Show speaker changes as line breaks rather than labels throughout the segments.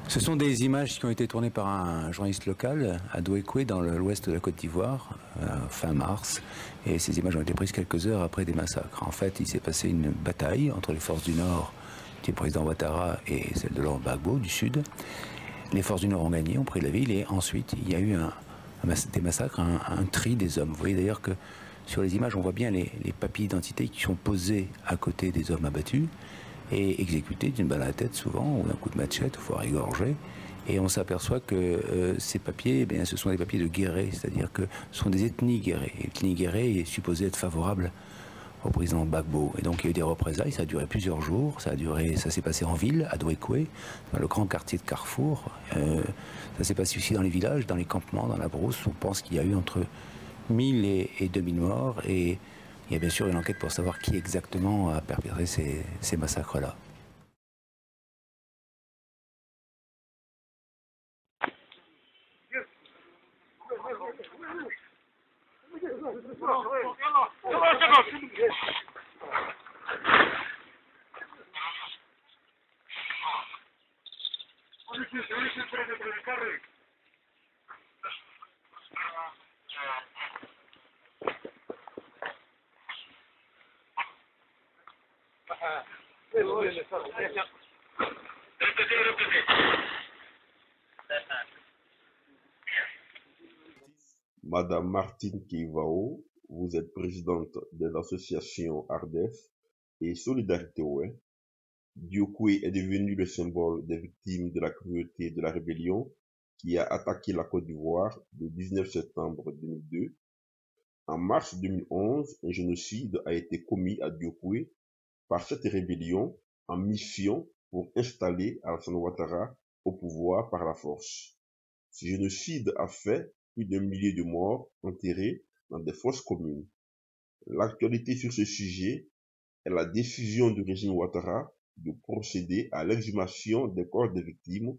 Ce sont des images qui ont été tournées par un journaliste local à Douékoué, dans l'ouest de la Côte d'Ivoire, fin mars. Et ces images ont été prises quelques heures après des massacres. En fait, il s'est passé une bataille entre les forces du Nord, du président Ouattara, et celles de Laurent Gbagbo, du Sud. Les forces du Nord ont gagné, ont pris la ville, et ensuite, il y a eu des massacres, un tri des hommes. Vous voyez d'ailleurs que sur les images, on voit bien les papiers d'identité qui sont posés à côté des hommes abattus et exécutés d'une balle à la tête souvent, ou d'un coup de machette, ou voire égorgés. Et on s'aperçoit que ces papiers, ce sont des papiers de guérés, c'est-à-dire que ce sont des ethnies guérées. Et l'ethnie guérée est supposée être favorable au président Gbagbo. Et donc il y a eu des représailles, ça a duré plusieurs jours, ça s'est passé en ville, à Douékoué, dans le grand quartier de Carrefour. Ça s'est passé aussi dans les villages, dans les campements, dans la brousse. On pense qu'il y a eu entre 1000 et 2000 morts. Et il y a bien sûr une enquête pour savoir qui exactement a perpétré ces massacres-là.
Madame Martine Kivao, vous êtes présidente de l'association ARDEF et Solidarité Ouai. Douékoué est devenu le symbole des victimes de la cruauté de la rébellion qui a attaqué la Côte d'Ivoire le 19 septembre 2002. En mars 2011, un génocide a été commis à Douékoué par cette rébellion en mission pour installer Alassane Ouattara au pouvoir par la force. Ce génocide a fait plus d'1 millier de morts enterrés dans des fosses communes. L'actualité sur ce sujet est la décision du régime Ouattara de procéder à l'exhumation des corps des victimes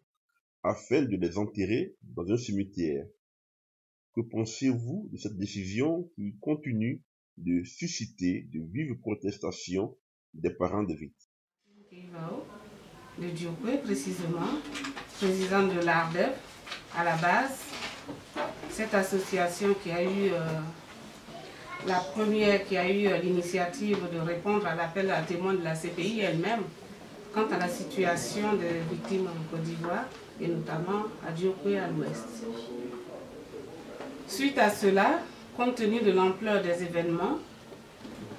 afin de les enterrer dans un cimetière. Que pensez-vous de cette décision qui continue de susciter de vives protestations des parents des victimes?
De Douékoué précisément, présidente de l'ARDEF à la base, cette association qui a eu la première qui a eu l'initiative de répondre à l'appel à témoins de la CPI elle-même quant à la situation des victimes en Côte d'Ivoire et notamment à Douékoué à l'ouest. Suite à cela, compte tenu de l'ampleur des événements,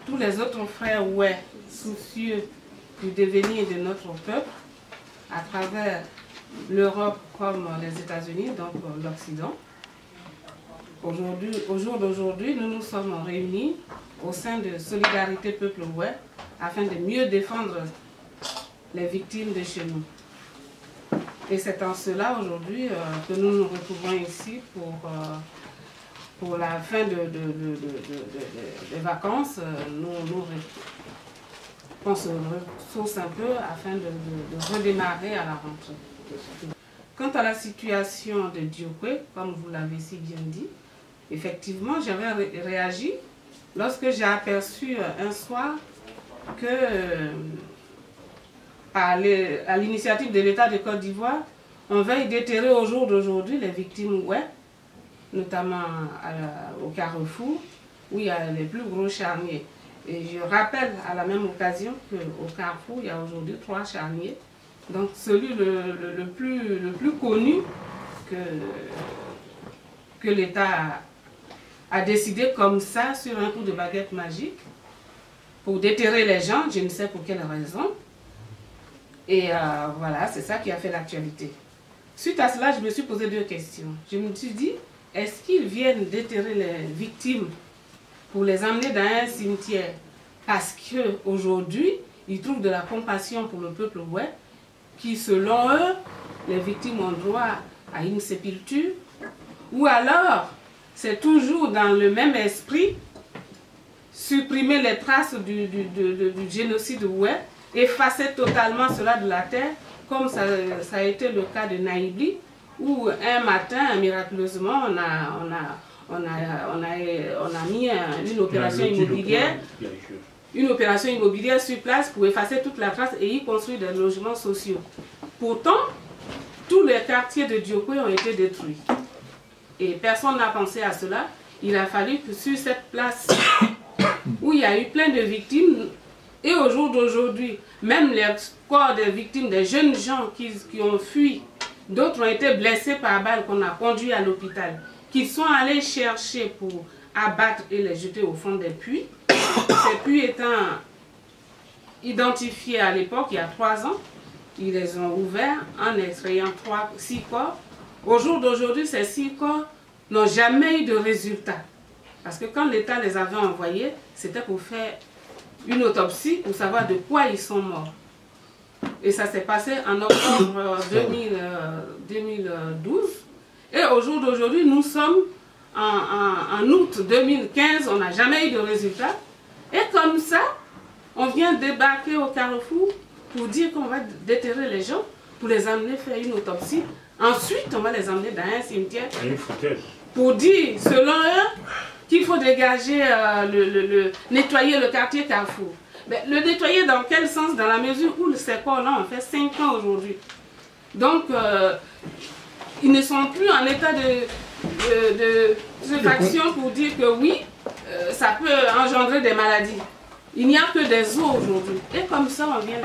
tous les autres frères Ouai, soucieux du devenir de notre peuple, à travers l'Europe comme les États-Unis, donc l'Occident. Au jour d'aujourd'hui, nous nous sommes réunis au sein de Solidarité Peuple Ouai afin de mieux défendre les victimes de chez nous. Et c'est en cela aujourd'hui que nous nous retrouvons ici pour la fin des vacances. On se ressource un peu afin de redémarrer à la rentrée. Quant à la situation de Douékoué, comme vous l'avez si bien dit, effectivement, j'avais réagi lorsque j'ai aperçu un soir que, à l'initiative de l'État de Côte d'Ivoire, on veille déterrer au jour d'aujourd'hui les victimes Ouai, notamment au Carrefour, où il y a les plus gros charniers. Et je rappelle à la même occasion qu'au Carrefour, il y a aujourd'hui 3 charniers. Donc celui le plus connu que l'État a décidé comme ça, sur un coup de baguette magique, pour déterrer les gens, je ne sais pour quelle raison. Et voilà, c'est ça qui a fait l'actualité. Suite à cela, je me suis posé 2 questions. Je me suis dit, est-ce qu'ils viennent déterrer les victimes pour les emmener dans un cimetière parce qu'aujourd'hui, ils trouvent de la compassion pour le peuple Ouai, qui selon eux, les victimes ont droit à une sépulture, ou alors c'est toujours dans le même esprit, supprimer les traces du génocide Ouai, effacer totalement cela de la terre, comme ça a été le cas de Naïbli, où un matin, miraculeusement, on a mis une opération immobilière sur place pour effacer toute la trace et y construire des logements sociaux. Pourtant, tous les quartiers de Diokwe ont été détruits. Et personne n'a pensé à cela. Il a fallu que sur cette place où il y a eu plein de victimes, et au jour d'aujourd'hui, même les corps des victimes, des jeunes gens qui ont fui, d'autres ont été blessés par balle qu'on a conduits à l'hôpital, qu'ils sont allés chercher pour abattre et les jeter au fond des puits. Ces puits étant identifiés à l'époque, il y a 3 ans, ils les ont ouverts en extrayant 6 corps. Au jour d'aujourd'hui, ces 6 corps n'ont jamais eu de résultat. Parce que quand l'État les avait envoyés, c'était pour faire une autopsie pour savoir de quoi ils sont morts. Et ça s'est passé en octobre 2012. Et au jour d'aujourd'hui, nous sommes en août 2015, on n'a jamais eu de résultat. Et comme ça, on vient débarquer au Carrefour pour dire qu'on va déterrer les gens, pour les amener faire une autopsie. Ensuite, on va les emmener dans un cimetière pour dire, selon eux, qu'il faut dégager, nettoyer le quartier Carrefour. Mais le nettoyer dans quel sens? Dans la mesure où ces corps-là ont fait 5 ans aujourd'hui. Donc, ils ne sont plus en état de faction pour dire que oui, ça peut engendrer des maladies. Il n'y a que des os aujourd'hui. Et comme ça, on vient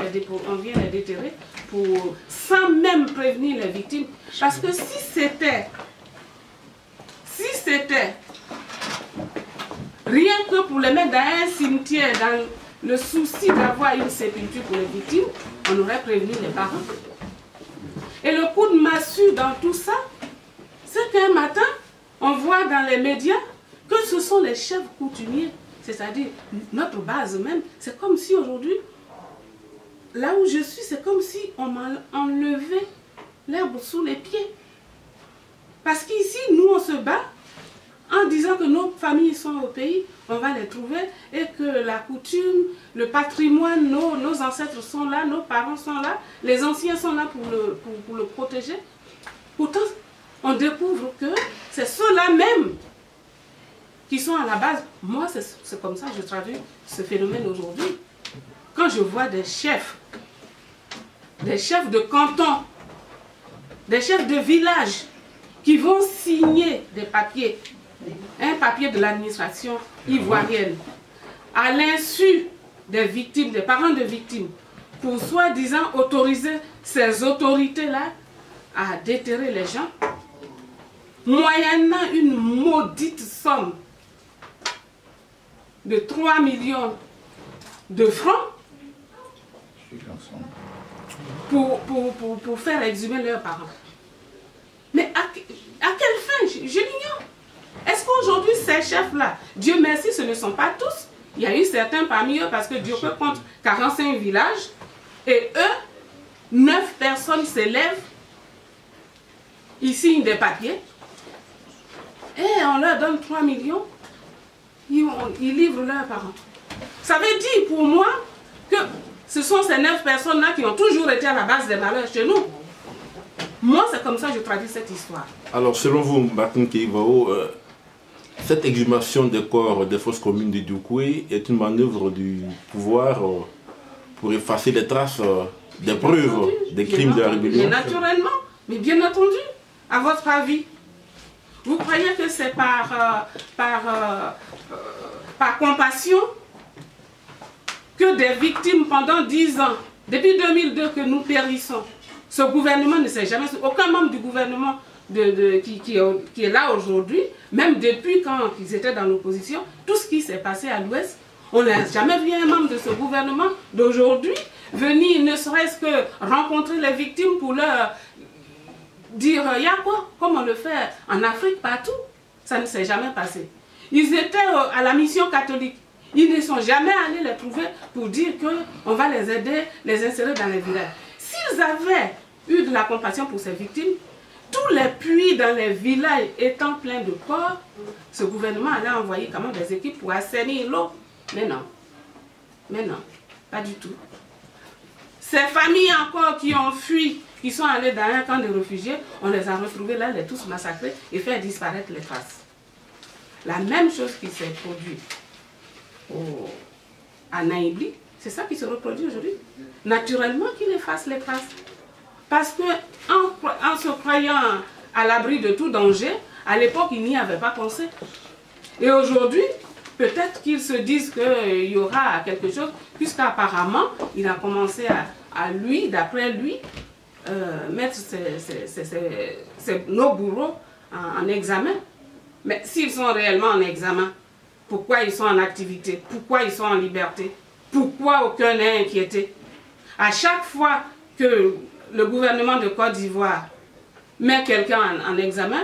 les déterrer sans même prévenir les victimes. Parce que si c'était rien que pour les mettre dans un cimetière, dans le souci d'avoir une sépulture pour les victimes, on aurait prévenu les parents. Et le coup de massue dans tout ça, c'est qu'un matin, on voit dans les médias que ce sont les chefs coutumiers, c'est-à-dire notre base même. C'est comme si aujourd'hui, là où je suis, c'est comme si on m'a enlevé l'herbe sous les pieds. Parce qu'ici, nous, on se bat en disant que nos familles sont au pays, on va les trouver, et que la coutume, le patrimoine, nos ancêtres sont là, nos parents sont là, les anciens sont là pour le protéger. Pourtant, on découvre que c'est ceux-là même qui sont à la base. Moi, c'est comme ça que je traduis ce phénomène aujourd'hui. Quand je vois des chefs de canton, des chefs de village qui vont signer des papiers, un papier de l'administration ivoirienne, à l'insu des victimes, des parents de victimes, pour soi-disant autoriser ces autorités-là à déterrer les gens, moyennant une maudite somme de 3 millions de francs pour faire exhumer leurs parents. Mais à quelle fin? Je l'ignore. Est-ce qu'aujourd'hui, ces chefs-là, Dieu merci, ce ne sont pas tous. Il y a eu certains parmi eux, parce que Dieu compte 45 villages, et eux, 9 personnes s'élèvent, ils signent des papiers, et on leur donne 3 millions, ils livrent leurs parents. Ça veut dire pour moi que ce sont ces 9 personnes-là qui ont toujours été à la base des malheurs chez nous. Moi, c'est comme ça que je traduis cette histoire.
Alors, selon vous, Martine Keïvao, cette exhumation des corps des fosses communes de Diokwe est une manœuvre du pouvoir pour effacer les traces des preuves des crimes de la rébellion?
Bien naturellement, mais bien entendu, à votre avis. Vous croyez que c'est par compassion que des victimes pendant 10 ans, depuis 2002 que nous périssons? Ce gouvernement ne s'est jamais... Aucun membre du gouvernement qui est là aujourd'hui, même depuis quand ils étaient dans l'opposition, tout ce qui s'est passé à l'Ouest, on n'a jamais vu un membre de ce gouvernement d'aujourd'hui venir ne serait-ce que rencontrer les victimes pour leur dire « il y a quoi ?» comme on le fait en Afrique partout. Ça ne s'est jamais passé. Ils étaient à la mission catholique. Ils ne sont jamais allés les trouver pour dire qu'on va les aider, les insérer dans les villages. S'ils avaient eu de la compassion pour ces victimes, tous les puits dans les villages étant pleins de corps, ce gouvernement allait envoyer quand même des équipes pour assainir l'eau. Mais non, pas du tout. Ces familles encore qui ont fui, qui sont allées dans un camp de réfugiés, on les a retrouvés là, les tous massacrés et fait disparaître les traces. La même chose qui s'est produite à Naïbli, c'est ça qui se reproduit aujourd'hui. Naturellement qu'il efface les traces. Parce que en se croyant à l'abri de tout danger, à l'époque, ils n'y avaient pas pensé. Et aujourd'hui, peut-être qu'ils se disent qu'il y aura quelque chose, puisqu'apparemment, il a commencé à lui, d'après lui, mettre nos bourreaux en examen. Mais s'ils sont réellement en examen, pourquoi ils sont en activité? Pourquoi ils sont en liberté? Pourquoi aucun n'est inquiété? À chaque fois que le gouvernement de Côte d'Ivoire met quelqu'un en examen,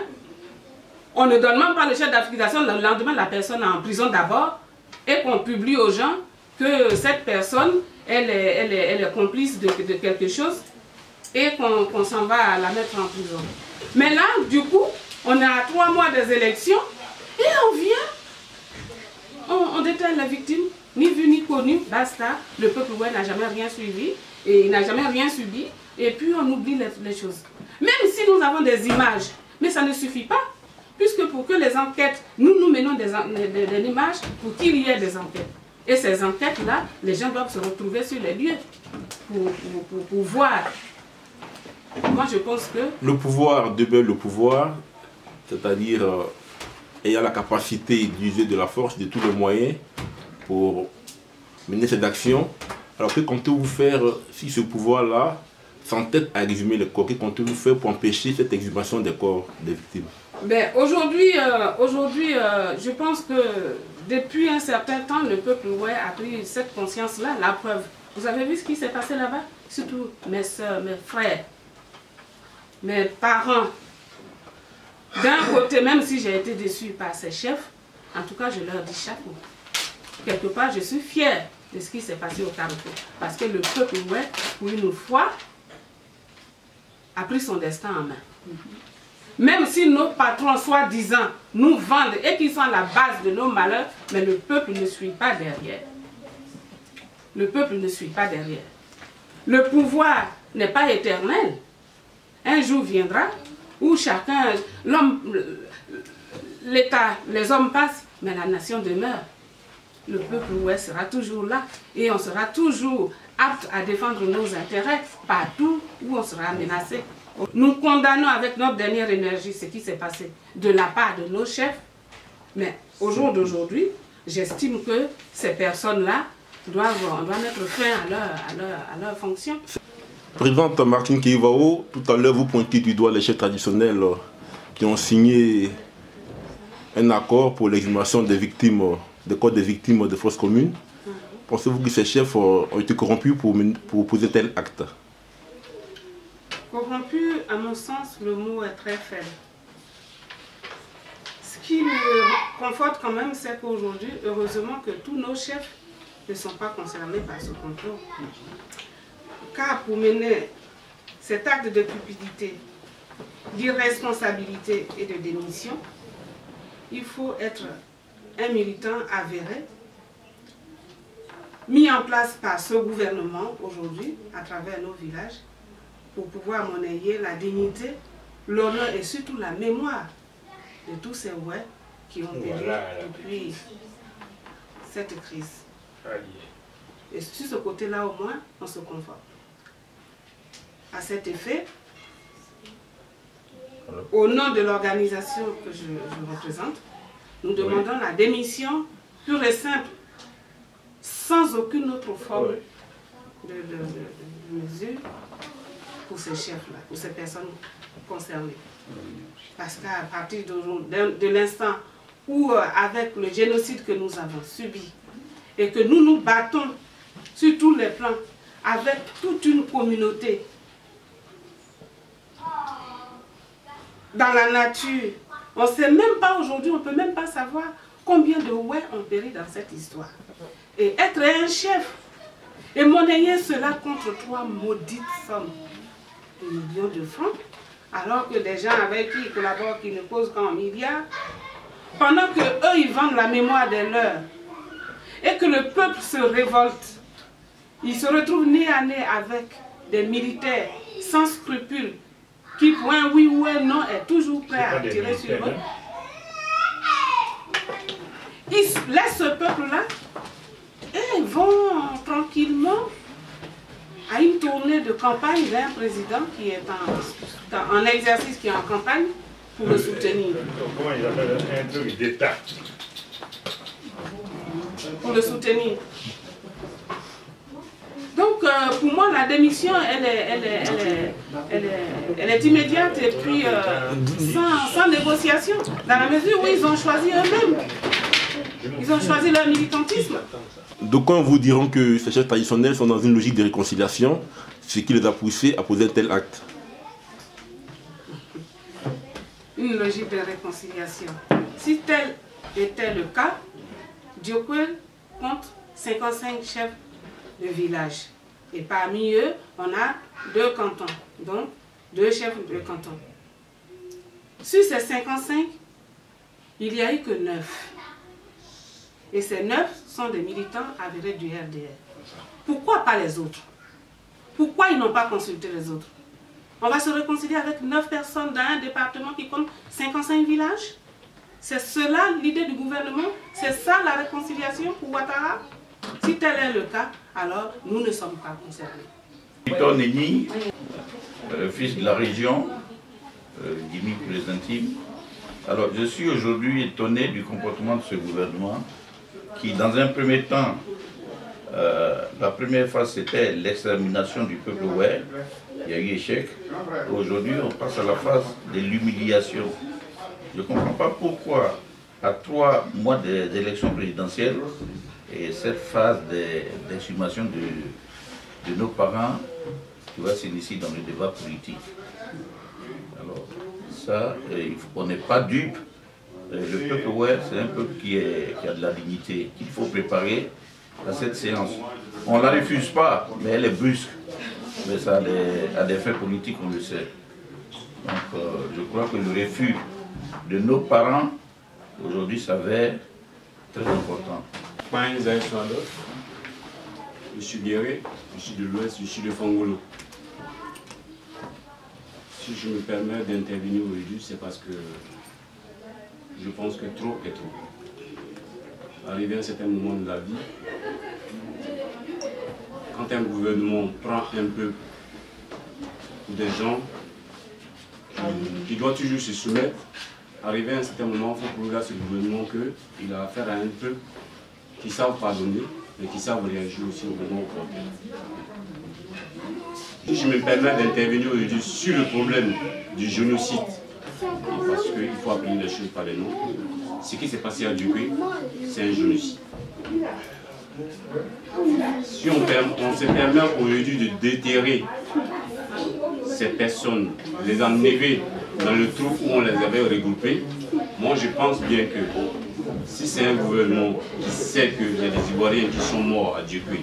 on ne donne même pas le chef d'accusation, le lendemain la personne est en prison d'abord, et qu'on publie aux gens que cette personne, elle est complice de quelque chose, et qu'on s'en va la mettre en prison. Mais là, du coup, on est à 3 mois des élections, et on vient, on déteigne la victime, ni vu ni connu, basta, le peuple n'a jamais rien suivi, et il n'a jamais rien subi, et puis on oublie les choses. Même si nous avons des images, mais ça ne suffit pas, puisque pour que les enquêtes, nous menons des images pour qu'il y ait des enquêtes. Et ces enquêtes-là, les gens doivent se retrouver sur les lieux pour voir. Moi, je pense que...
Le pouvoir demeure le pouvoir, c'est-à-dire ayant la capacité d'user de la force, de tous les moyens pour mener cette action. Alors que comptez-vous faire si ce pouvoir-là s'entête à exhumer les corps? Que comptez-vous faire pour empêcher cette exhumation des corps des victimes?
Ben, aujourd'hui, je pense que depuis un certain temps, le peuple a pris cette conscience-là, la preuve. Vous avez vu ce qui s'est passé là-bas? Surtout mes soeurs, mes frères, mes parents. D'un côté, même si j'ai été déçue par ces chefs, en tout cas, je leur dis chapeau. Quelque part, je suis fière de ce qui s'est passé au Carrefour. Parce que le peuple, pour une fois, a pris son destin en main. Même si nos patrons, soi-disant, nous vendent et qu'ils sont à la base de nos malheurs, mais le peuple ne suit pas derrière. Le peuple ne suit pas derrière. Le pouvoir n'est pas éternel. Un jour viendra où chacun, l'homme, l'État, les hommes passent, mais la nation demeure. Le peuple sera toujours là et on sera toujours apte à défendre nos intérêts partout où on sera menacé. Nous condamnons avec notre dernière énergie ce qui s'est passé de la part de nos chefs, mais au jour d'aujourd'hui, j'estime que ces personnes-là on doit mettre fin à leur fonction.
Présidente Martine Keïvao, tout à l'heure vous pointez du doigt les chefs traditionnels qui ont signé un accord pour l'exhumation des victimes, des corps des victimes de fosses communes. Pensez-vous que ces chefs ont été corrompus pour poser tel acte?
Corrompu, à mon sens, le mot est très faible. Ce qui me conforte quand même, c'est qu'aujourd'hui, heureusement que tous nos chefs ne sont pas concernés par ce complot. Car pour mener cet acte de cupidité, d'irresponsabilité et de démission, il faut être un militant avéré, mis en place par ce gouvernement aujourd'hui, à travers nos villages, pour pouvoir monnayer la dignité, l'honneur et surtout la mémoire de tous ces qui ont péri depuis cette crise. Et sur ce côté-là, au moins, on se conforte. À cet effet, au nom de l'organisation que je représente, nous demandons la démission pure et simple, sans aucune autre forme de mesure pour ces chefs-là, pour ces personnes concernées. Parce qu'à partir de l'instant où, avec le génocide que nous avons subi, et que nous nous battons sur tous les plans, avec toute une communauté, dans la nature, on ne sait même pas aujourd'hui, on ne peut même pas savoir combien de ont péri dans cette histoire. Et être un chef, et monnayer cela contre 3 maudites sommes de millions de francs, alors que des gens avec qui ils collaborent, qui ne causent qu'en milliards, pendant que eux ils vendent la mémoire des leurs, et que le peuple se révolte, ils se retrouvent nez à nez avec des militaires sans scrupules, qui pour un oui ou un non est toujours prêt à tirer sur eux. Ils laissent ce peuple-là et vont tranquillement à une tournée de campagne d'un président qui est en exercice, qui est en campagne, pour le soutenir.
Comment ils appellent un truc d'État?
Pour le soutenir. Donc, pour moi, la démission, elle est immédiate et puis sans négociation, dans la mesure où ils ont choisi eux-mêmes. Ils ont choisi leur militantisme.
D'aucuns vous diront que ces chefs traditionnels sont dans une logique de réconciliation, ce qui les a poussés à poser un tel acte.
Une logique de réconciliation. Si tel était le cas, Diokwe compte 55 chefs de village. Et parmi eux, on a 2 cantons, donc 2 chefs de canton. Sur ces 55, il n'y a eu que 9. Et ces 9 sont des militants avérés du RDR. Pourquoi pas les autres? Pourquoi ils n'ont pas consulté les autres? On va se réconcilier avec 9 personnes dans un département qui compte 55 villages? C'est cela l'idée du gouvernement? C'est ça la réconciliation pour Ouattara? Si tel est le cas, alors nous ne sommes pas concernés.
Victor Nenni, fils de la région, Dimi pour les intimes. Alors je suis aujourd'hui étonné du comportement de ce gouvernement qui, dans un premier temps, la première phase c'était l'extermination du peuple ouai, il y a eu échec. Aujourd'hui on passe à la phase de l'humiliation. Je ne comprends pas pourquoi, à 3 mois d'élection présidentielle, et cette phase d'exhumation de nos parents qui va s'initier dans le débat politique. Alors, ça, on n'est pas dupe. Le peuple ouai, c'est un peuple qui a de la dignité, qu'il faut préparer à cette séance. On ne la refuse pas, mais elle est brusque. Mais ça a des faits politiques, on le sait. Donc, je crois que le refus de nos parents, aujourd'hui, ça va être très important.
Je suis guéri, je suis de l'Ouest, je suis de Fongolo. Si je me permets d'intervenir aujourd'hui, c'est parce que je pense que trop est trop. Arrivé à un certain moment de la vie, quand un gouvernement prend un peuple ou des gens qui doivent toujours se soumettre, arrivé à un certain moment, il faut prouver à ce gouvernement qu'il a affaire à un peuple qui savent pardonner, mais qui savent réagir aussi au moment opportun. Si je me permets d'intervenir aujourd'hui sur le problème du génocide, parce qu'il faut appeler les choses par les noms, ce qui s'est passé à Diokwe, c'est un génocide. Si on se permet aujourd'hui de déterrer ces personnes, les enlever dans le trou où on les avait regroupées, moi je pense bien que si c'est un gouvernement qui sait qu'il y a des Ivoiriens qui sont morts à Diokwe,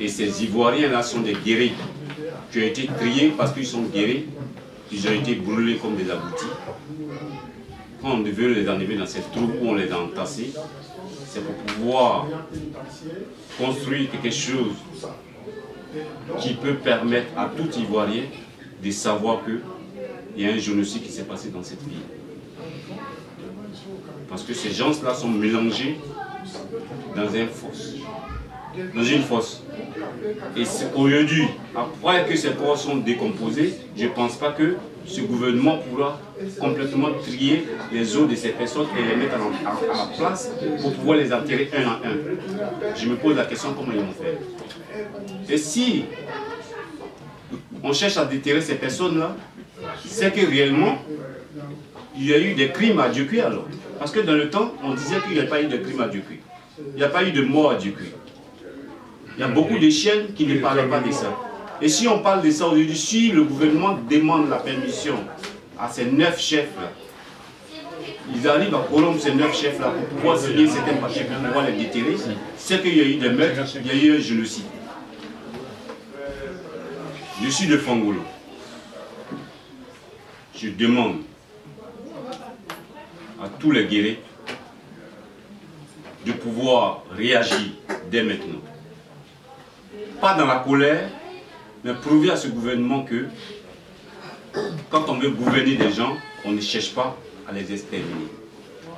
et ces Ivoiriens-là sont des guerriers qui ont été triés parce qu'ils sont guerriers, ils ont été brûlés comme des aboutis. Quand on veut les enlever dans ces trous où on les a entassés, c'est pour pouvoir construire quelque chose qui peut permettre à tout Ivoirien de savoir qu'il y a un génocide qui s'est passé dans cette ville. Parce que ces gens-là sont mélangés dans une fosse. Et aujourd'hui, après que ces corps sont décomposés, je ne pense pas que ce gouvernement pourra complètement trier les os de ces personnes et les mettre à la place pour pouvoir les enterrer un à un. Je me pose la question comment ils vont faire. Et si on cherche à déterrer ces personnes-là, c'est que réellement, il y a eu des crimes à Diokwe alors. Parce que dans le temps, on disait qu'il n'y a pas eu de crimes à Diokwe. Il n'y a pas eu de mort à Diokwe. Il y a beaucoup de chiennes qui ne parlaient pas de ça. Et si on parle de ça aujourd'hui, si le gouvernement demande la permission à ces 9 chefs-là, ils arrivent à corrompre ces 9 chefs-là pour pouvoir signer certains papiers pour pouvoir les déterrer, c'est qu'il y a eu des meurtres, il y a eu un génocide. Je suis de Fongolo. Je demande à tous les guerriers de pouvoir réagir dès maintenant. Pas dans la colère, mais prouver à ce gouvernement que quand on veut gouverner des gens, on ne cherche pas à les exterminer.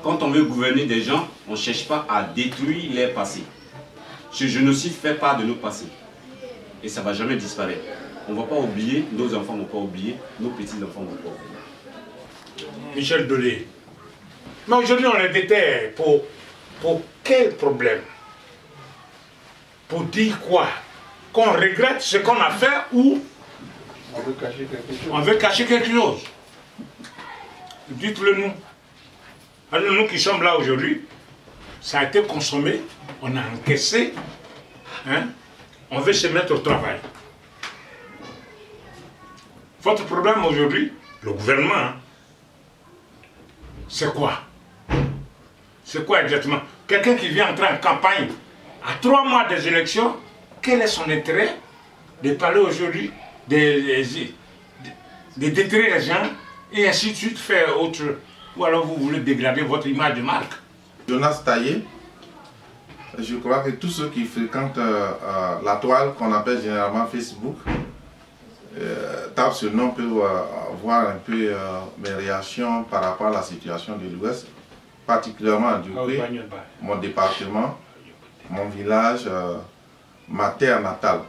Quand on veut gouverner des gens, on ne cherche pas à détruire leur passé. Ce génocide fait part de nos passés. Et ça ne va jamais disparaître. on ne va pas oublier, nos enfants ne vont pas oublier, nos petits-enfants ne vont pas oublier.
Michel Dolé. Mais aujourd'hui, on est déterre pour quel problème? Pour dire quoi? Qu'on regrette ce qu'on a fait ou on veut cacher quelque chose? On veut cacher quelque chose. Dites-le nous. Alors nous qui sommes là aujourd'hui, ça a été consommé, on a encaissé, hein? On veut se mettre au travail. Votre problème aujourd'hui, le gouvernement, hein, c'est quoi? C'est quoi exactement? Quelqu'un qui vient entrer en campagne à 3 mois des élections, quel est son intérêt de parler aujourd'hui, de détruire les gens et ainsi de suite faire autre? Ou alors vous voulez dégrader votre image de marque?
Jonas Taillé, je crois que tous ceux qui fréquentent la toile qu'on appelle généralement Facebook, tapent ce nom pour voir un peu mes réactions par rapport à la situation de l'Ouest, particulièrement à Dioukoué, mon département, mon village, ma terre natale.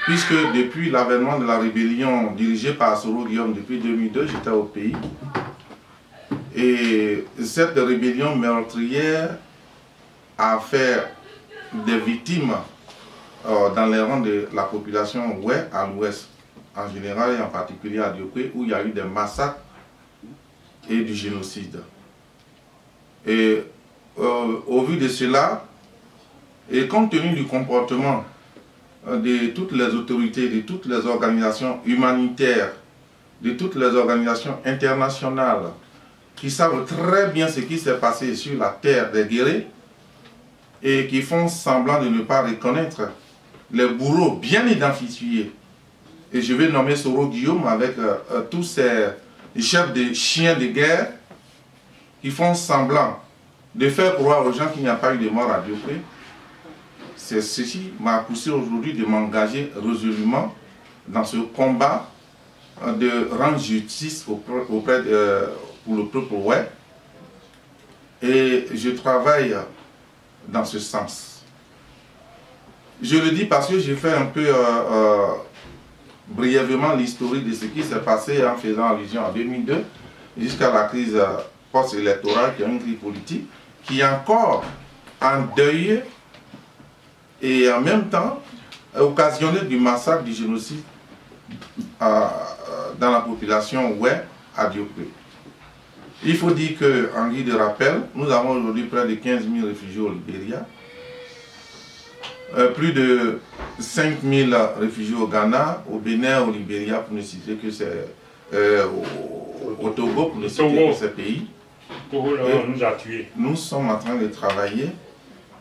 Puisque depuis l'avènement de la rébellion dirigée par Soro Guillaume depuis 2002, j'étais au pays. Et cette rébellion meurtrière a fait des victimes dans les rangs de la population ouest à l'ouest, en général et en particulier à Dioukoué, où il y a eu des massacres et du génocide. Et au vu de cela, et compte tenu du comportement de toutes les autorités, de toutes les organisations humanitaires, de toutes les organisations internationales, qui savent très bien ce qui s'est passé sur la terre des guerriers et qui font semblant de ne pas reconnaître les bourreaux bien identifiés. Et je vais nommer Soro Guillaume avec tous ces chefs de chiens de guerre qui font semblant de faire croire aux gens qu'il n'y a pas eu de mort à Dioukoué. Ceci m'a poussé aujourd'hui de m'engager résolument dans ce combat de rendre justice auprès pour le peuple ouest. Et je travaille dans ce sens. Je le dis parce que j'ai fait un peu brièvement l'historique de ce qui s'est passé en faisant allusion en 2002 jusqu'à la crise post-électorale qui est une crise politique qui est encore endeuillée et en même temps occasionnée du massacre, du génocide dans la population ouest à Dioukoué. Il faut dire qu'en guise de rappel, nous avons aujourd'hui près de 15 000 réfugiés au Libéria, plus de 5 000 réfugiés au Ghana, au Bénin, au Libéria, pour ne citer que ces, au Togo, pour ne citer que ces pays.
Togo, nous a tués.
Nous sommes en train de travailler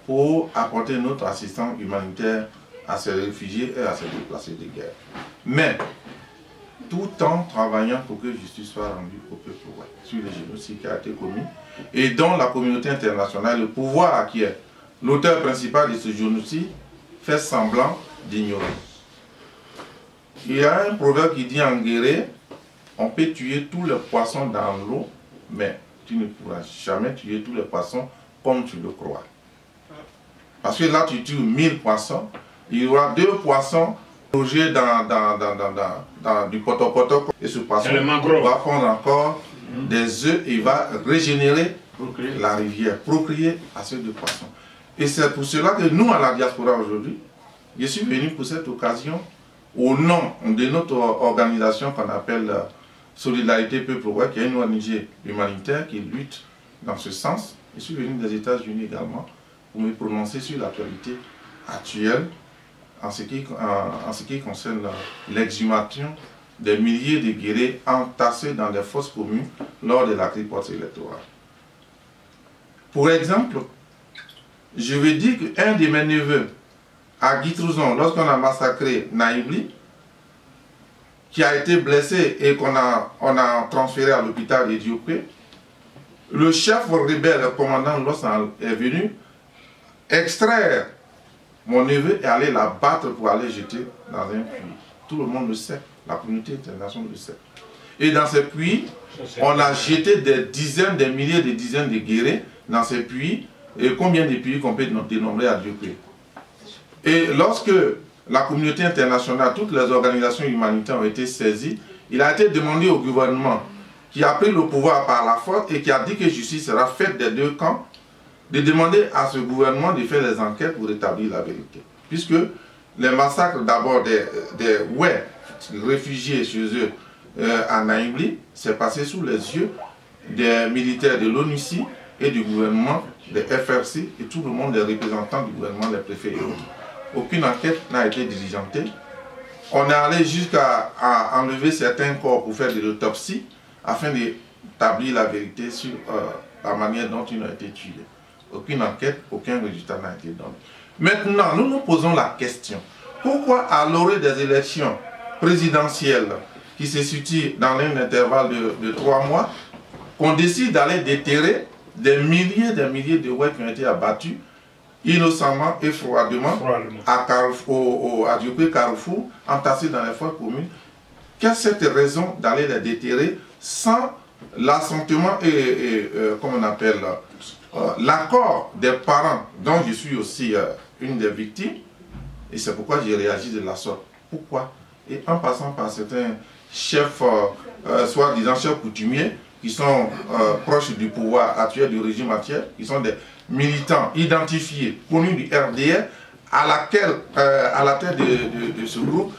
pour apporter notre assistance humanitaire à ces réfugiés et à ces déplacés de guerre. Mais, tout en travaillant pour que justice soit rendue au peuple sur le génocide qui a été commis et dont la communauté internationale, le pouvoir qui est l'auteur principal de ce génocide, fait semblant d'ignorer. Il y a un proverbe qui dit en guéré, on peut tuer tous les poissons dans l'eau, mais tu ne pourras jamais tuer tous les poissons comme tu le crois. Parce que là, tu tues 1000 poissons, il y aura 2 poissons logés dans du poto-poto. Et ce poisson va prendre encore des œufs et il va régénérer la rivière, procréer à ces 2 poissons. Et c'est pour cela que nous, à la diaspora aujourd'hui, je suis venu pour cette occasion, au nom de notre organisation qu'on appelle Solidarité Peuple Ouest, qui est une ONG humanitaire qui lutte dans ce sens. Je suis venu des États-Unis également pour me prononcer sur l'actualité actuelle en ce qui concerne l'exhumation des milliers de guerriers entassés dans des fosses communes lors de la crise post-électorale. Pour exemple, je vais dire qu'un de mes neveux, à Guitrouzon, lorsqu'on a massacré Naïbli, qui a été blessé et qu'on a transféré à l'hôpital de Dioukoué, le chef rebelle, le commandant Loss est venu extraire mon neveu et aller la battre pour aller jeter dans un puits. Tout le monde le sait, la communauté internationale le sait. Et dans ces puits, on a jeté des dizaines, des milliers, des dizaines de guerriers dans ces puits. Et combien de puits qu'on peut dénombrer à Dioukoué? Et lorsque la communauté internationale, toutes les organisations humanitaires ont été saisies. Il a été demandé au gouvernement, qui a pris le pouvoir par la force et qui a dit que justice sera faite des deux camps, de demander à ce gouvernement de faire les enquêtes pour établir la vérité. Puisque les massacres d'abord des réfugiés chez eux à Naïbli, s'est passé sous les yeux des militaires de l'ONUCI et du gouvernement, des FRC et tout le monde, des représentants du gouvernement, les préfets et autres. Aucune enquête n'a été diligentée. On est allé jusqu'à enlever certains corps pour faire de l'autopsie afin d'établir la vérité sur la manière dont ils ont été tués. Aucune enquête, aucun résultat n'a été donné. Maintenant, nous nous posons la question. Pourquoi à l'orée des élections présidentielles qui se situent dans un intervalle de 3 mois, qu'on décide d'aller déterrer des milliers de Ouè qui ont été abattus innocemment et froidement à Diokué Carrefour, entassés dans les forêts communes? Quelle cette raison d'aller les déterrer sans l'assentiment et comment on appelle, l'accord des parents, dont je suis aussi une des victimes? Et c'est pourquoi j'ai réagi de la sorte. Pourquoi? Et en passant par certains chefs, soi-disant chefs coutumiers, qui sont proches du pouvoir actuel, du régime actuel, qui sont des militants identifiés, connus du RDR, à la tête de ce groupe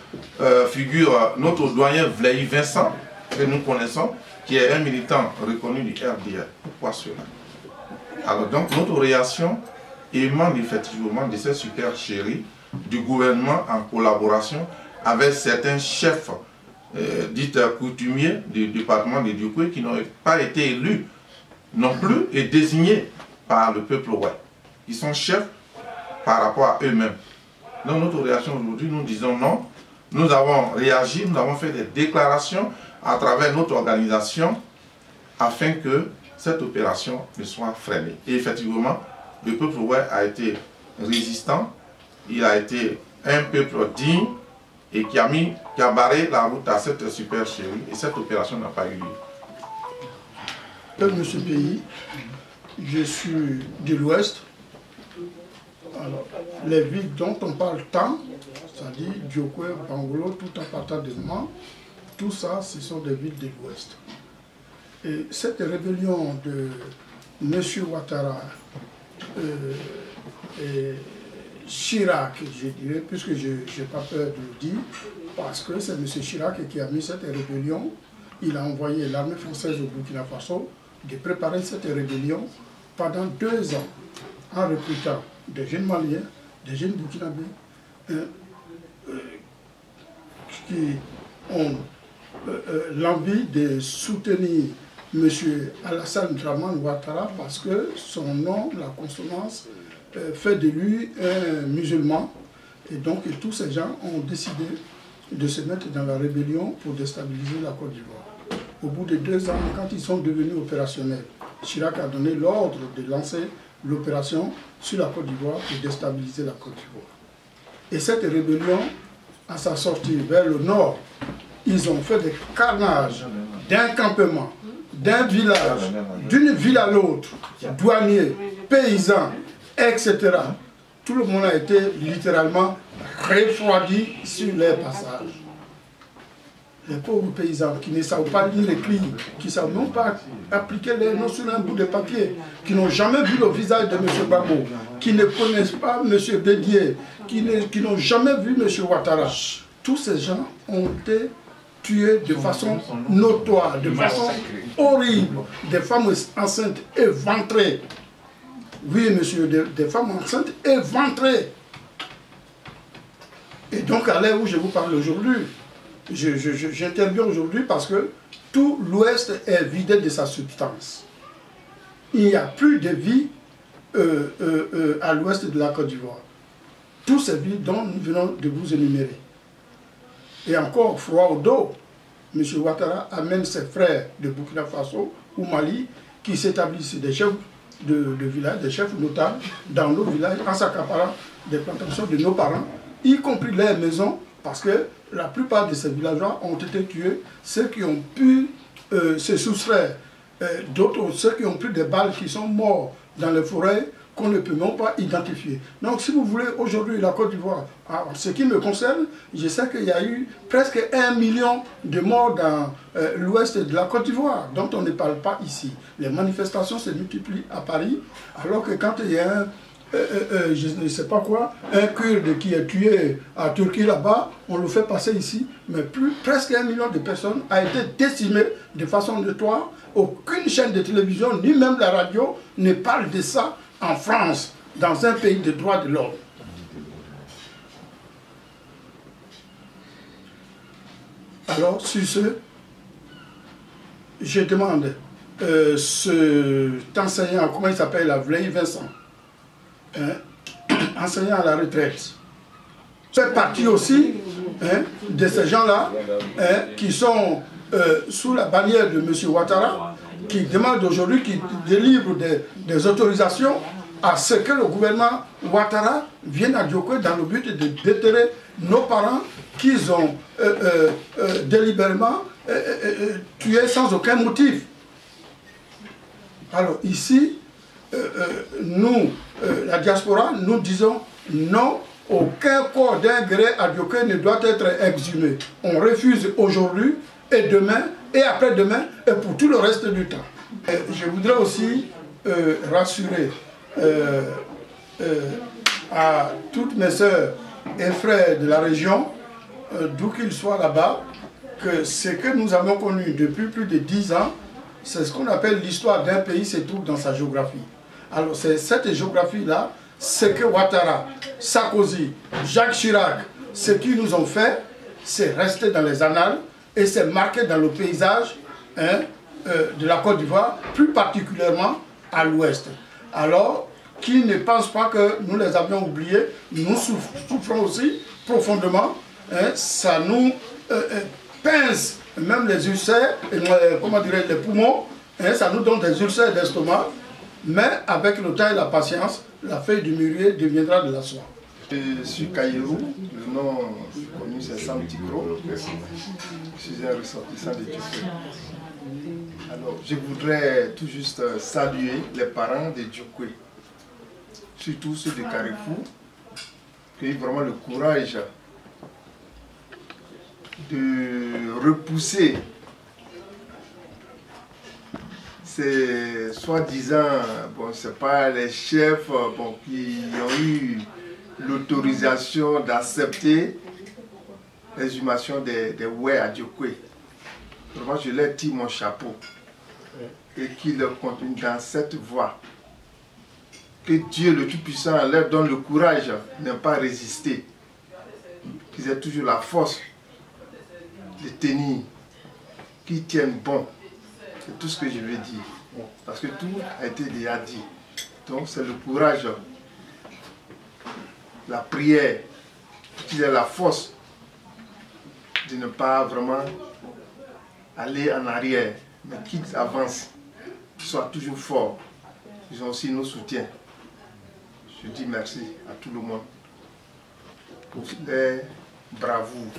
figure notre doyen Vlaï Vincent, que nous connaissons, qui est un militant reconnu du RDR. Pourquoi cela? Alors donc notre réaction émane effectivement de ces supercheries du gouvernement en collaboration avec certains chefs dits coutumiers du département de Diokué qui n'ont pas été élus non plus et désignés par le peuple ouai. Ils sont chefs par rapport à eux-mêmes. Dans notre réaction aujourd'hui, nous disons non. Nous avons réagi, nous avons fait des déclarations à travers notre organisation afin que cette opération ne soit freinée. Et effectivement, le peuple ouai a été résistant, il a été un peuple digne et qui a barré la route à cette supercherie et cette opération n'a pas eu lieu.
Monsieur Pays, je suis de l'Ouest. Alors, les villes dont on parle tant, c'est-à-dire Diokué, Bangolo, tout en partant de Mans, tout ça, ce sont des villes de l'Ouest. Et cette rébellion de M. Ouattara et Chirac, je dirais, puisque je n'ai pas peur de le dire, parce que c'est M. Chirac qui a mis cette rébellion. Il a envoyé l'armée française au Burkina Faso de préparer cette rébellion pendant 2 ans en recrutant des jeunes Maliens, des jeunes Burkinabés qui ont l'envie de soutenir M. Alassane Dramane Ouattara parce que son nom, la consonance, fait de lui un musulman. Et donc tous ces gens ont décidé de se mettre dans la rébellion pour déstabiliser la Côte d'Ivoire. Au bout de 2 ans, quand ils sont devenus opérationnels, Chirac a donné l'ordre de lancer l'opération sur la Côte d'Ivoire pour déstabiliser la Côte d'Ivoire. Et cette rébellion, à sa sortie vers le nord, ils ont fait des carnages d'un campement, d'un village, d'une ville à l'autre, douaniers, paysans, etc. Tout le monde a été littéralement refroidi sur les passages. Les pauvres paysans qui ne savent pas lire l'écrit, qui ne savent même pas appliquer les noms sur un bout de papier, qui n'ont jamais vu le visage de M. Gbagbo, qui ne connaissent pas M. Bédié, qui n'ont jamais vu M. Ouattara. Tous ces gens ont été tués de façon notoire, de façon horrible. Des femmes enceintes éventrées. Oui, monsieur, des femmes enceintes éventrées. Et donc, à l'heure où je vous parle aujourd'hui, j'interviens aujourd'hui parce que tout l'Ouest est vidé de sa substance. Il n'y a plus de vie à l'ouest de la Côte d'Ivoire. Toutes ces villes dont nous venons de vous énumérer. Et encore, froid au dos, M. Ouattara amène ses frères de Burkina Faso ou Mali qui s'établissent des chefs de village, des chefs notables dans nos villages en s'accaparant des plantations de nos parents, y compris leurs maisons, parce que la plupart de ces villageois ont été tués, ceux qui ont pu se soustraire, d'autres, ceux qui ont pris des balles qui sont morts dans les forêts qu'on ne peut même pas identifier. Donc si vous voulez, aujourd'hui, la Côte d'Ivoire, en ce qui me concerne, je sais qu'il y a eu presque 1 million de morts dans l'ouest de la Côte d'Ivoire, dont on ne parle pas ici. Les manifestations se multiplient à Paris, alors que quand il y a un je ne sais pas quoi, un Kurde qui est tué à Turquie là-bas, on le fait passer ici, mais presque 1 million de personnes a été décimé de façon notoire. Aucune chaîne de télévision, ni même la radio, ne parle de ça en France, dans un pays de droit de l'homme. Alors, sur ce, je demande cet enseignant, comment il s'appelle, la Vleille Vincent, enseignant à la retraite, fait partie aussi de ces gens-là qui sont sous la bannière de M. Ouattara, qui demandent aujourd'hui, qui délivrent des autorisations à ce que le gouvernement Ouattara vienne à Diokoé dans le but de déterrer nos parents qu'ils ont délibérément tués sans aucun motif. Alors ici, nous, la diaspora, nous disons non, aucun corps d'un gré à Diokoé ne doit être exhumé. On refuse aujourd'hui et demain et après-demain et pour tout le reste du temps. Je voudrais aussi rassurer à toutes mes sœurs et frères de la région, d'où qu'ils soient là-bas, que ce que nous avons connu depuis plus de 10 ans, c'est ce qu'on appelle l'histoire d'un pays se trouve dans sa géographie. Alors c'est cette géographie-là, ce que Ouattara, Sarkozy, Jacques Chirac, ce qu'ils nous ont fait, c'est resté dans les annales et c'est marqué dans le paysage de la Côte d'Ivoire, plus particulièrement à l'ouest. Alors, qui ne pense pas que nous les avions oubliés, nous souffrons aussi profondément, ça nous pince même les ulcères, comment dirais-je, les poumons, ça nous donne des ulcères d'estomac, mais avec le temps et la patience, la feuille du mûrier deviendra de la soie.
Je suis Kairou, le nom connu c'est Sam Tikro, je suis un ressortissant de Diokoé. Alors, je voudrais tout juste saluer les parents de Diokoé, surtout ceux de Carrefour, qui ont vraiment le courage de repousser ces soi-disant, bon, c'est pas les chefs qui ont eu l'autorisation d'accepter l'exhumation des Oué à Diokoé. Vraiment, je leur tire mon chapeau et qu'ils continuent dans cette voie. Que Dieu le Tout-Puissant leur donne le courage de ne pas résister. Qu'ils aient toujours la force de tenir, qu'ils tiennent bon. C'est tout ce que je veux dire. Parce que tout a été déjà dit. Donc c'est le courage, la prière, qu'ils aient la force de ne pas vraiment aller en arrière, mais qu'ils avancent, qu'ils soient toujours forts. Ils ont aussi nos soutiens. Je dis merci à tout le monde pour les bravoures.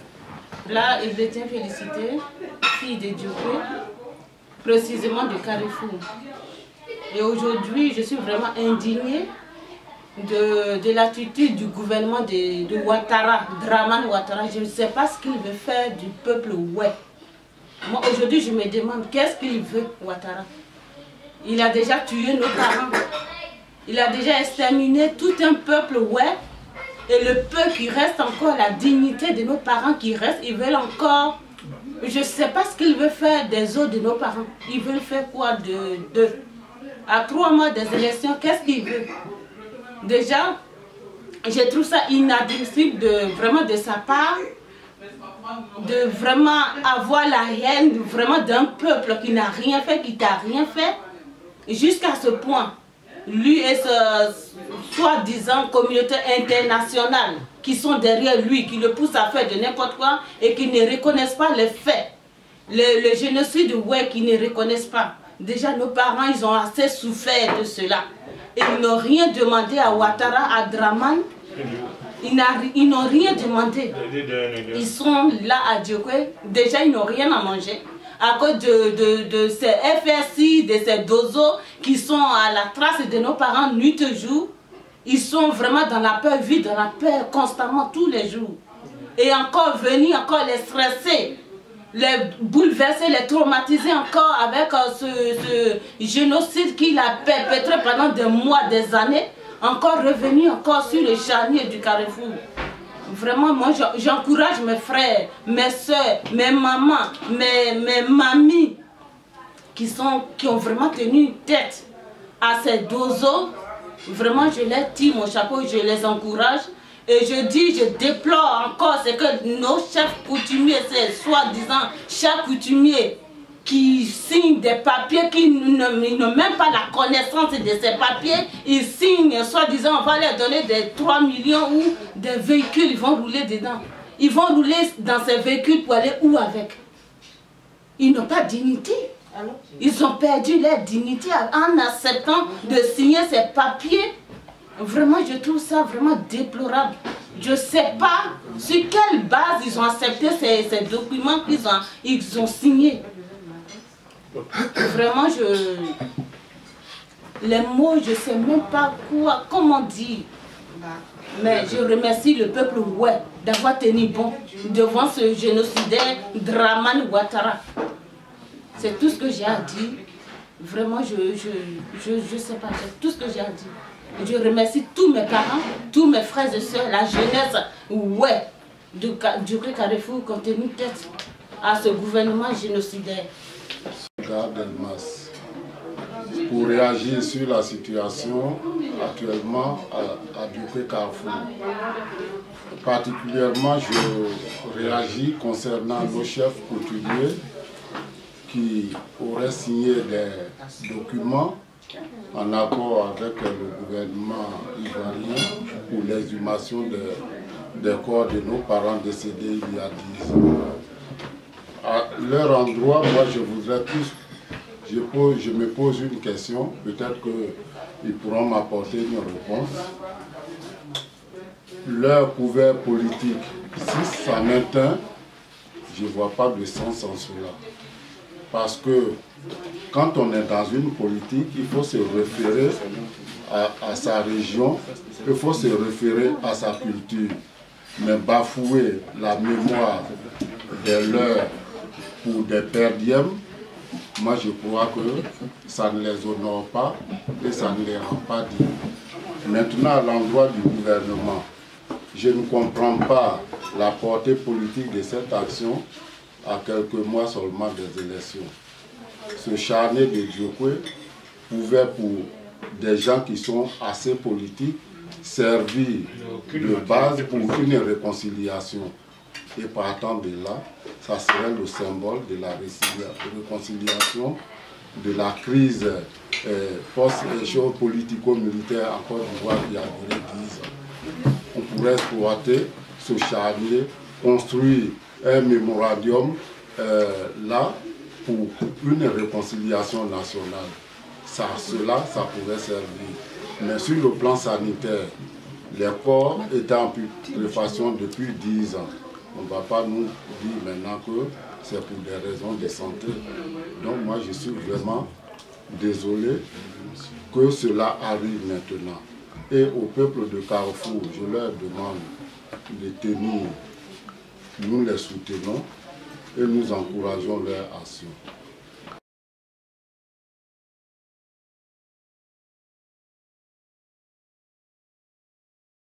Là, il veut bien féliciter, fille de Diokoé, précisément de Carrefour. Et aujourd'hui, je suis vraiment indignée de l'attitude du gouvernement de Ouattara, Dramane Ouattara. Je ne sais pas ce qu'il veut faire du peuple oué. Moi, aujourd'hui, je me demande qu'est-ce qu'il veut, Ouattara. Il a déjà tué nos parents. Il a déjà exterminé tout un peuple oué. Et le peu qui reste encore, la dignité de nos parents qui reste, ils veulent encore... Je ne sais pas ce qu'ils veulent faire des os de nos parents. Ils veulent faire quoi à 3 mois des élections, qu'est-ce qu'ils veulent? Déjà, je trouve ça inadmissible vraiment de sa part, de vraiment avoir la haine vraiment d'un peuple qui n'a rien fait, qui t'a rien fait, jusqu'à ce point. Lui et sa soi-disant communauté internationale qui sont derrière lui, qui le poussent à faire de n'importe quoi et qui ne reconnaissent pas les faits. Le génocide, ouais, qui ne reconnaissent pas. Déjà, nos parents, ils ont assez souffert de cela. Et ils n'ont rien demandé à Ouattara, à Dramane. Ils n'ont rien demandé. Ils sont là à Diokoé. Déjà, ils n'ont rien à manger. à cause de ces FSI, de ces dozos qui sont à la trace de nos parents nuit et jour. Ils sont vraiment dans la peur, vivent dans la peur constamment tous les jours. Et encore venir, encore les stresser, les bouleverser, les traumatiser encore avec ce génocide qu'il a perpétré pendant des mois, des années. Encore revenir encore sur le charnier du Carrefour. Vraiment, moi, j'encourage mes frères, mes soeurs, mes mamans, mes mamies qui ont vraiment tenu tête à ces dozos. Vraiment, je les tire mon chapeau, je les encourage. Et je déplore encore ce que nos chefs coutumiers, ces soi-disant chefs coutumiers, qui signent des papiers, qui n'ont même pas la connaissance de ces papiers, ils signent, soi-disant, on va leur donner des 3 millions ou des véhicules, ils vont rouler dedans. Ils vont rouler dans ces véhicules pour aller où avec? Ils n'ont pas de dignité. Ils ont perdu leur dignité en acceptant de signer ces papiers. Vraiment, je trouve ça vraiment déplorable. Je ne sais pas sur quelle base ils ont accepté ces documents qu'ils ont signés. Vraiment, les mots, je ne sais même pas comment dire. Mais je remercie le peuple d'avoir tenu bon devant ce génocidaire Dramane Ouattara. C'est tout ce que j'ai à dire. Vraiment, je sais pas, c'est tout ce que j'ai à dire. Je remercie tous mes parents, tous mes frères et soeurs, la jeunesse, du Carrefour qui ont tenu tête à ce gouvernement génocidaire.
Pour réagir sur la situation actuellement à Duquet Carrefour. Particulièrement, je réagis concernant nos chefs coutumiers qui auraient signé des documents en accord avec le gouvernement ivoirien pour l'exhumation des corps de nos parents décédés il y a 10 ans. À leur endroit, moi je voudrais plus, je me pose une question, peut-être qu'ils pourront m'apporter une réponse. Leur couvert politique, si ça m'éteint, je ne vois pas de sens en cela. Parce que quand on est dans une politique, il faut se référer à sa région, il faut se référer à sa culture. Mais bafouer la mémoire des leurs pour des perdièmes, moi je crois que ça ne les honore pas et ça ne les rend pas dignes. Maintenant, à l'endroit du gouvernement, je ne comprends pas la portée politique de cette action à quelques mois seulement des élections. Ce charnier de Diokwe pouvait, pour des gens qui sont assez politiques, servir de base pour une réconciliation. Et partant de là, ça serait le symbole de la réconciliation, de la crise post-politico-militaire en Côte d'Ivoire qui a duré 10 ans. On pourrait exploiter ce charnier, construire un mémorandum là pour une réconciliation nationale. Cela pourrait servir. Mais sur le plan sanitaire, les corps étaient en putréfaction depuis 10 ans. On ne va pas nous dire maintenant que c'est pour des raisons de santé. Donc moi je suis vraiment désolé que cela arrive maintenant. Et au peuple de Carrefour, je leur demande de tenir. Nous les soutenons et nous encourageons leur action.